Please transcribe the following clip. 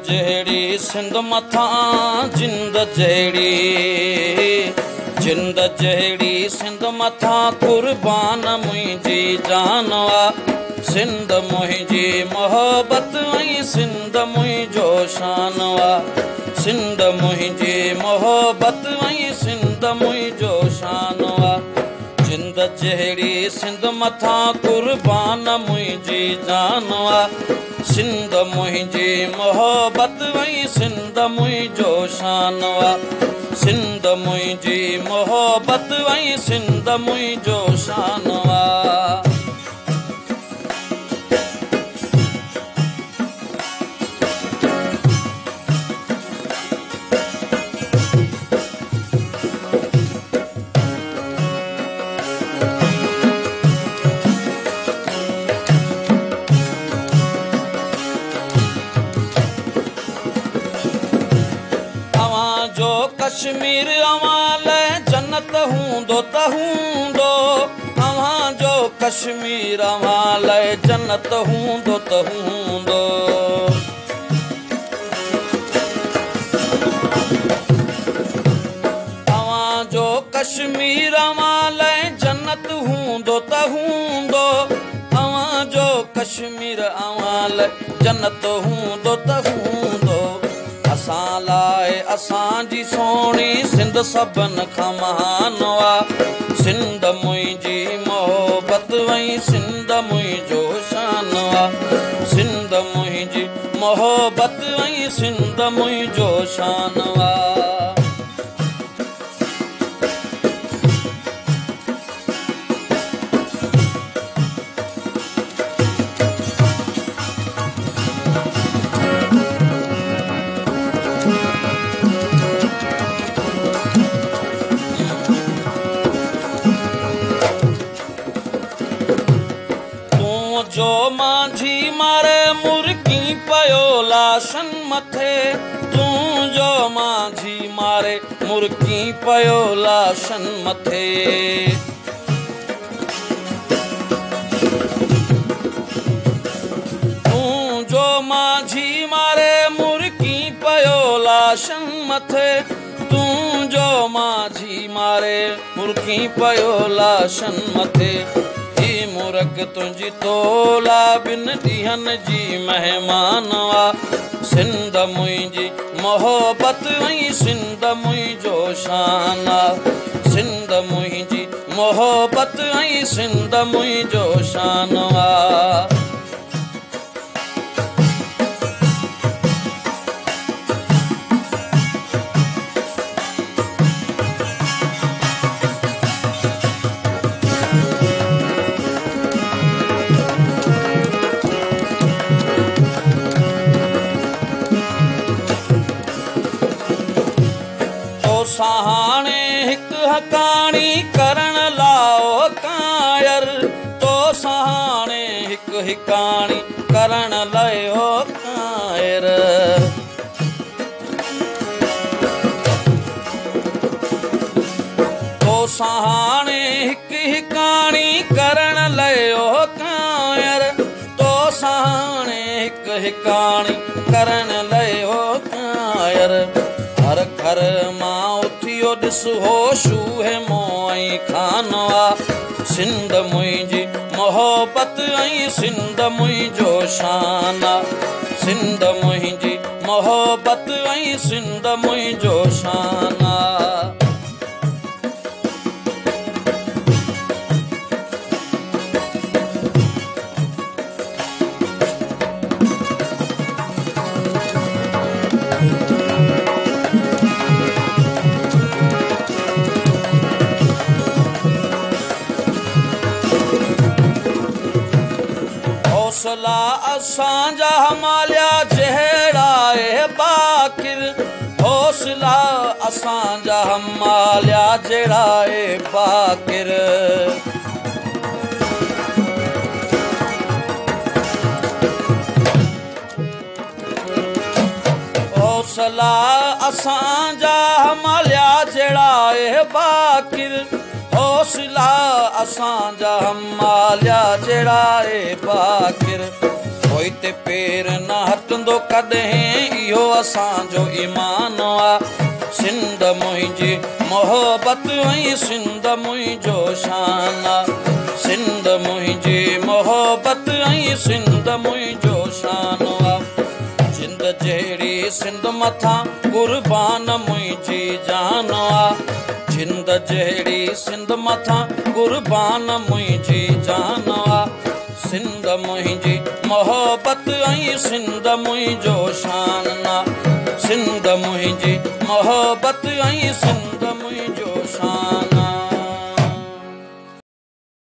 जहिड़ी सिंध मथां जिंद जहिड़ी, जिंद जहिड़ी सिंध मथां कुर्बान मुंहिंजी जान वा। सिंध मुंहिंजी मोहबत ऐं सिंध मुंहिंजो शान वा। सिंध मुंहिंजी मोहबत ऐं सिंध मुंहिंजो शान वा। जिंद जहिड़ी सिंध मथां कुर्बान मुंहिंजी जान वा। सिंध मुंहिंजी मोहबत ऐं सिंध मुंहिंजो शान वा। सिंध मुंहिंजी मोहबत ऐं सिंध मुंहिंजो शान वा। कश्मीर अवां लाइ जन्नत हूंदो त हूंदो। अवां जो कश्मीर अवां लाइ जन्नत हूंदो त हूंदो। अवां जो कश्मीर अवां लाइ जन्नत हूंदो त हूंदो। अवां जो कश्मीर अवां लाइ जन्नत हूंदो त हूंदो। असां लाइ असांजी सोणी सिंध सभिनि खां महान वा। सिंध मुंहिंजी मोहबत ऐं सिंध मुंहिंजो शान वा। सिंध मुंहिंजी मोहबत ऐं सिंध मुंहिंजो शान वा। जो माझी मारे मुर्गी पयो लाशन मथे। तूं जो माझी मारे मुर्गी पयो लाशन मथे। तूं जो माझी मारे मुर्गी पयो लाशन मथे। तूं जो माझी मारे मुर्गी पयो लाशन मथे। मुर्ग तुंहिंजी तोला बिन ॾींहनि जी महिमान वा। सिंध मुंहिंजी मोहबत ऐं सिंध मुंहिंजो शान आ। सिंध मुंहिंजी मोहबत ऐं सिंध मुंहिंजो शान वा। हाणे हिकु हकाणी करण लाओ कायर। तो हाणे हिकु हिकाणी करण लायो कायर। तो हाणे हिकु हिकाणी करण लायो कायर। तो हाणे हिकु हिकाणी करण लायो कायर। हर घर मां उथियो ॾिस होशू है मोई खान वा। सिंध मुंहिंजी मोहबत ऐं सिंध मुंहिंजो शान आ। सिंध मुंहिंजी मोहबत ऐं सिंध मुंहिंजो शान आ। हौसला असांजा मालिया जहिड़ा ए बाकिर। हौसला असांजा मालिया जहिड़ा ए बाकिर। हौसला असांजा मालिया जहिड़ा ए बाकिर। हौसला असांजा मालिया जहिड़ा ए बाकिर। कोई ते पेर न हटंदो कॾहिं इहो असांजो ईमान आ। सिंध मुंहिंजी मोहबत ऐं सिंध मुंहिंजो शान आ। सिंध मुंहिंजी मोहबत ऐं सिंध मुंहिंजो शान आ। जिंद जहिड़ी सिंध मथां कुर्बान मुंहिंजी जान आ। जिंद जहिड़ी सिंध मथां कुर्बान मुंहिंजी जान आ। सिंध मुंहिंजी मोहबत ऐं सिंध मुंहिंजो शान आ। सिंध मुंहिंजी मोहबत ऐं सिंध मुंहिंजो शान।